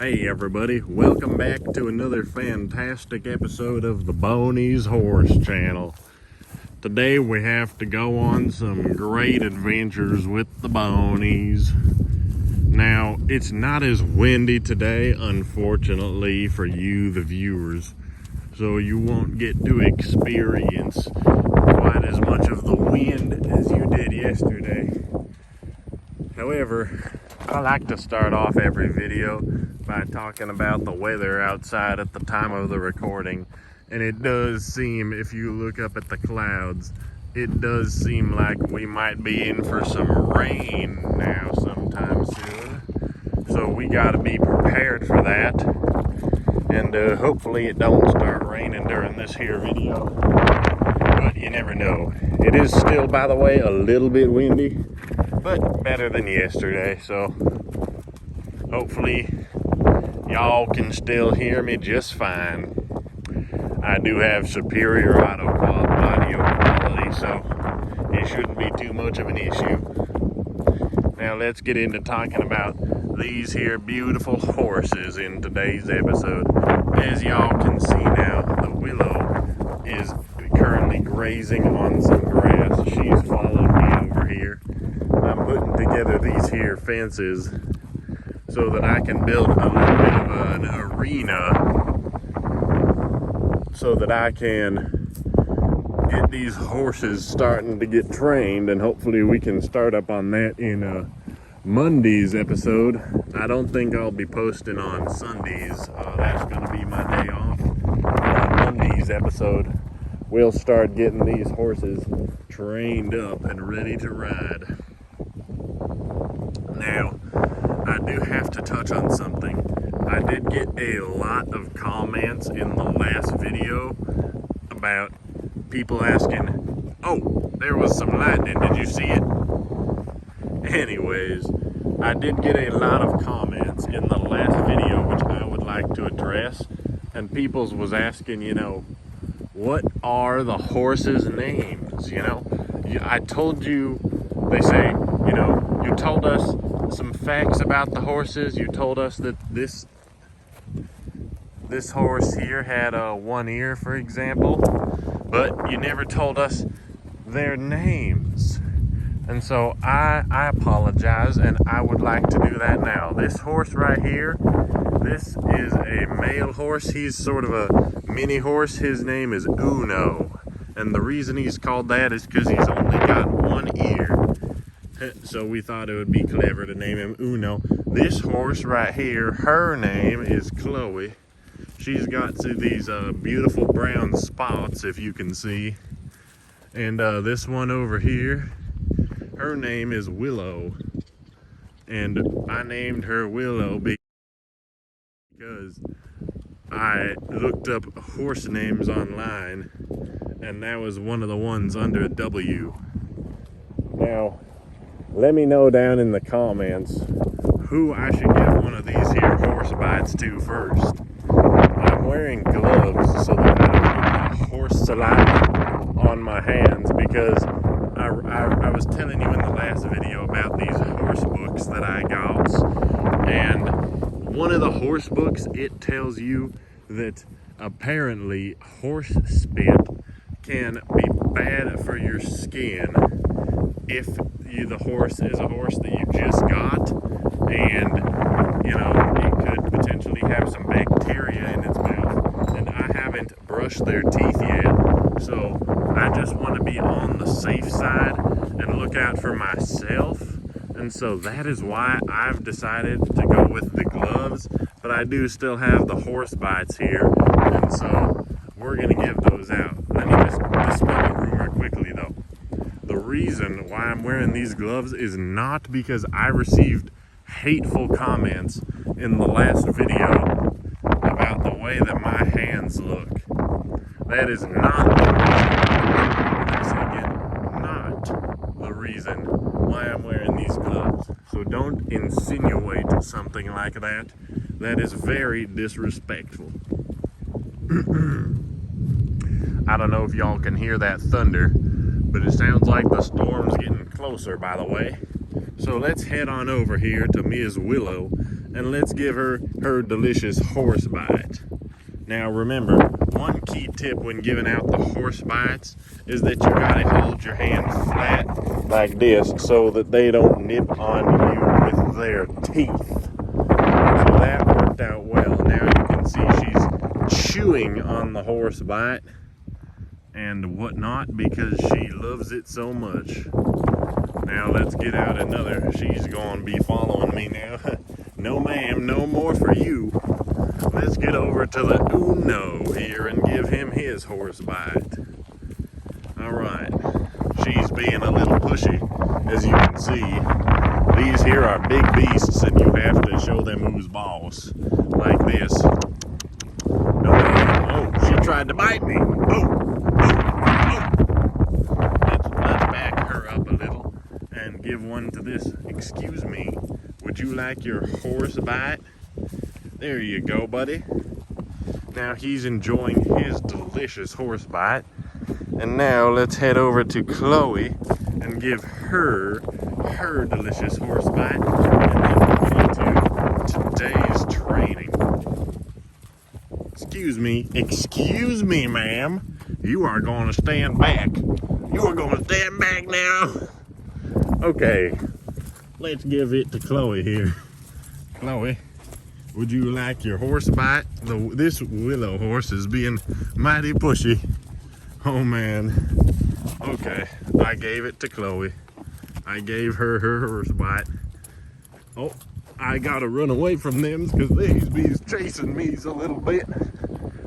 Hey everybody, welcome back to another fantastic episode of the Boney's Horse Channel. Today we have to go on some great adventures with the Boneys. Now, it's not as windy today, unfortunately, for you, the viewers, so you won't get to experience quite as much of the wind as you did yesterday. However, I like to start off every video by talking about the weather outside at the time of the recording. And it does seem, if you look up at the clouds, it does seem like we might be in for some rain now sometime soon. So we gotta be prepared for that. And hopefully it don't start raining during this here video. But you never know. It is still, by the way, a little bit windy, but better than yesterday. So hopefully y'all can still hear me just fine. I do have superior audio quality, so it shouldn't be too much of an issue. Now let's get into talking about these here beautiful horses in today's episode. As y'all can see now, the Willow is currently grazing on some grass. She's followed me over here. I'm putting together these here fences so that I can build a little bit of an arena so that I can get these horses starting to get trained, and hopefully we can start up on that in Monday's episode. I don't think I'll be posting on Sundays. That's going to be my day off. On Monday's episode, we'll start getting these horses trained up and ready to ride. Now, I do have to touch on something. I did get a lot of comments in the last video about people asking, oh, there was some lightning, did you see it? Anyways, I did get a lot of comments in the last video which I would like to address, and people's was asking, what are the horses' names? I told you, they say, you told us some facts about the horses. You told us that this horse here had one ear, for example, but you never told us their names. And so I apologize, and I would like to do that now. This horse right here, this is a male horse. He's sort of a mini horse. His name is Uno, and the reason he's called that is because he's only got one ear. So we thought it would be clever to name him Uno. This horse right here, her name is Chloe. She's got these beautiful brown spots, if you can see. And this one over here, her name is Willow. And I named her Willow because I looked up horse names online, and that was one of the ones under W. Now, let me know down in the comments who I should give one of these here horse bites to first. I'm wearing gloves so that I don't get horse saliva on my hands, because I was telling you in the last video about these horse books that I got, and one of the horse books, it tells you that apparently horse spit can be bad for your skin if the horse is a horse that you just got, and it could potentially have some bacteria in its mouth, and I haven't brushed their teeth yet, so I just want to be on the safe side and look out for myself. And so that is why I've decided to go with the gloves, but I do still have the horse bites here, and so we're gonna give those out. Let me just dispel the rumor quickly though. The reason why I'm wearing these gloves is not because I received hateful comments in the last video about the way that my hands look. That is not the reason why I'm wearing these gloves. So don't insinuate something like that. That is very disrespectful. I don't know if y'all can hear that thunder, but it sounds like the storm's getting closer, by the way. So let's head on over here to Ms. Willow and let's give her her delicious horse bite. Now remember, one key tip when giving out the horse bites is that you gotta hold your hand flat like this so that they don't nip on you with their teeth. So that worked out well. Now you can see she's chewing on the horse bite and whatnot because she loves it so much. Now let's get out another. She's gonna be following me now. No ma'am, no more for you. Let's get over to the Uno here and give him his horse bite. Alright, she's being a little pushy, as you can see. These here are big beasts and you have to show them who's boss, like this. No ma'am. Oh, she tried to bite me. Let's back her up a little and give one to this. Excuse me, would you like your horse bite? There you go, buddy. Now he's enjoying his delicious horse bite. And now let's head over to Chloe and give her her delicious horse bite. And then move into today's training. Excuse me, ma'am. You are going to stand back. You are going to stand back now. Okay, let's give it to Chloe here. Chloe, would you like your horse bite? This Willow horse is being mighty pushy. Oh man. Okay, I gave it to Chloe. I gave her her horse bite. Oh, I gotta run away from them because these bees chasing me a little bit.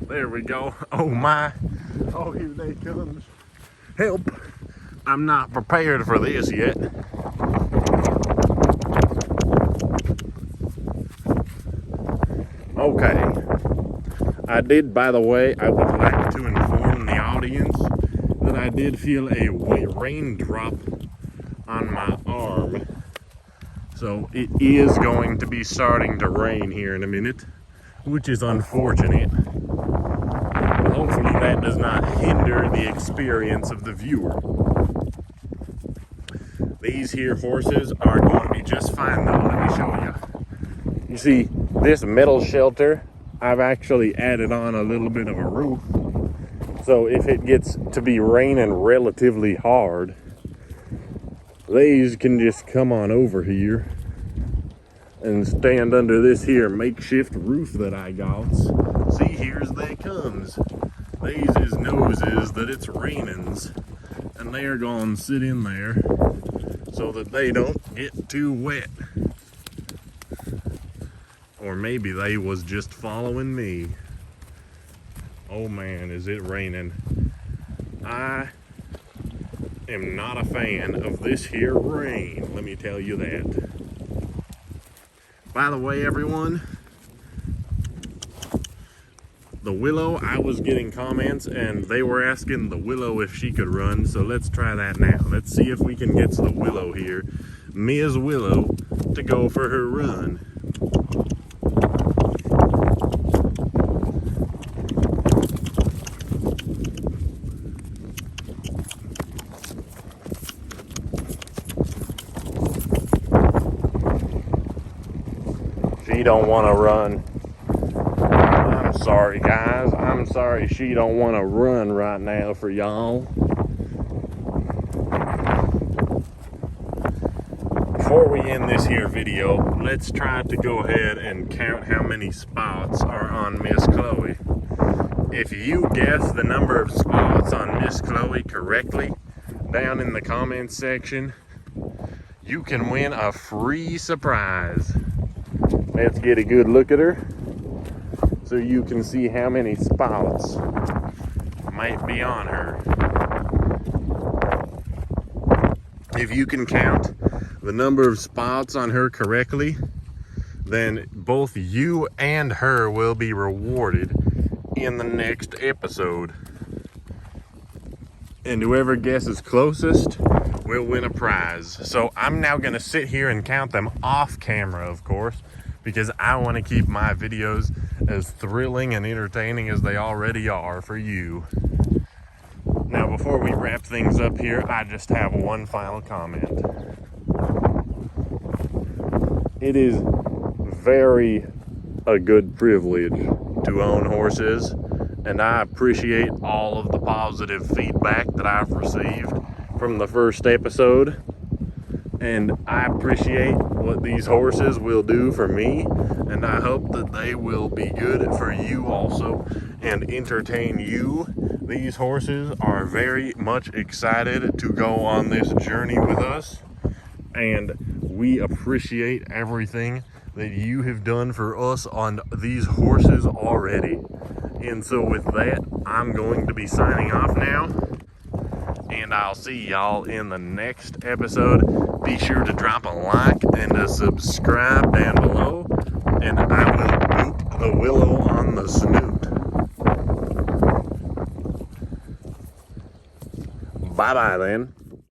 There we go. Oh my. Oh, here they come. Help. I'm not prepared for this yet. Okay, I did, by the way, I would like to inform the audience that I did feel a raindrop on my arm. So it is going to be starting to rain here in a minute, which is unfortunate. Hopefully that does not hinder the experience of the viewer. These here horses are going to be just fine though, let me show you. You see, this metal shelter, I've actually added on a little bit of a roof. So if it gets to be raining relatively hard, these can just come on over here and stand under this here makeshift roof that I got. See, here's they comes. These is noses that it's rainings, and they are going to sit in there so that they don't get too wet. Or maybe they was just following me. Oh man, is it raining. I am not a fan of this here rain, let me tell you that. By the way, everyone, the Willow, I was getting comments and they were asking the Willow if she could run, so let's try that now. Let's see if we can get the Willow here, Ms. Willow, to go for her run. She don't want to run. I'm sorry, guys. I'm sorry she don't want to run right now for y'all. Before we end this here video, let's try to go ahead and count how many spots are on Miss Chloe. If you guess the number of spots on Miss Chloe correctly, down in the comments section, you can win a free surprise. Let's get a good look at her so you can see how many spots might be on her. If you can count the number of spots on her correctly, then both you and her will be rewarded in the next episode. And whoever guesses closest will win a prize. So I'm now gonna sit here and count them off camera, of course, because I want to keep my videos as thrilling and entertaining as they already are for you. Now, before we wrap things up here, I just have one final comment. It is a good privilege to own horses, and I appreciate all of the positive feedback that I've received from the first episode. And I appreciate what these horses will do for me, and I hope that they will be good for you also and entertain you. These horses are very much excited to go on this journey with us, and we appreciate everything that you have done for us on these horses already. And so with that, I'm going to be signing off now, and I'll see y'all in the next episode. Be sure to drop a like and a subscribe down below, and I will boot the willow on the snoot. Bye bye then.